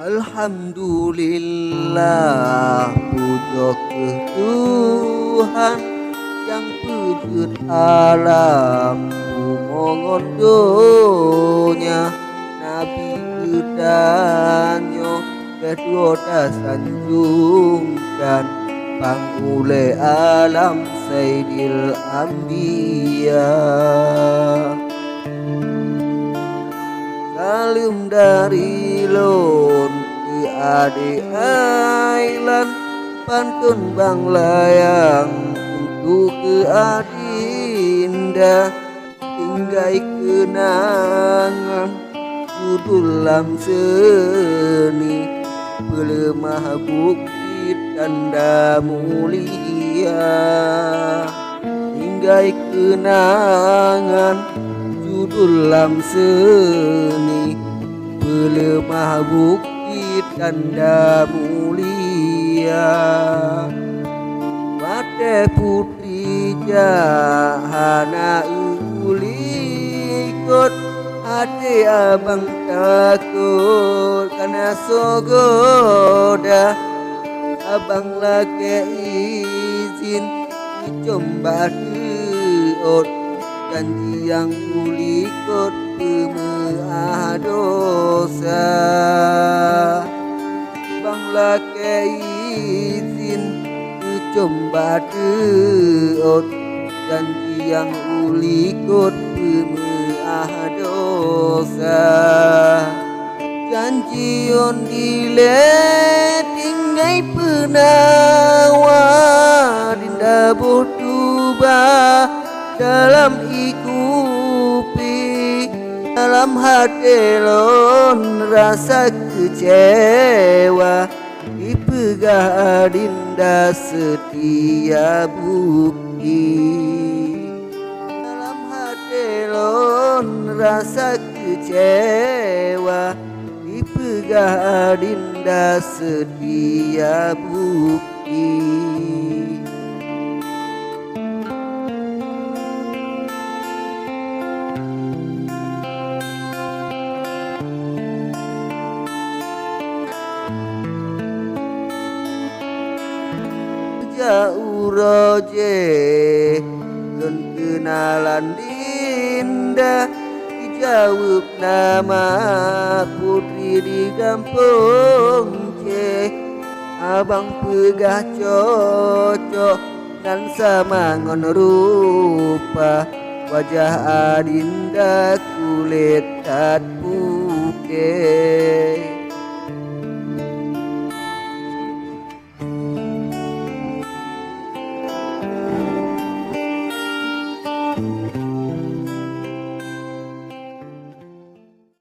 Alhamdulillah, puja ke Tuhan yang wujud alam kumongon donya. Nabi kedanyo kedua sanjungkan pangule alam Sayyidil Anbiya. Salim dari lon ke ade ailan, pantun bang layang untuk ke adinda. Tinggai kenangan judul lam seni, pelemah bukit tanda mulia. Tinggai kenangan judul lam seni, pelemah bukit tanda mulia. Mate putri jahana ulikot, hati abang takut karena sogoda. Abang lagi izin dicoba diot, janji yang ulikot pemah dosa. Abang lagi izin dicoba diot, janji yang ulikot pemah dosa. Janji on dile tinggai penawa, dinda botuba dalam ikupi. Dalam hati lon rasa kecewa, dipegah dinda setia bukti. Dalam hati lon rasa kecewa, dipegah dinda setia bukti. Jauh roje dan kenalan dinda, dijawab nama putri di kampung C. Abang pegah cocok dan samangon rupa, wajah adinda kulit tat putih.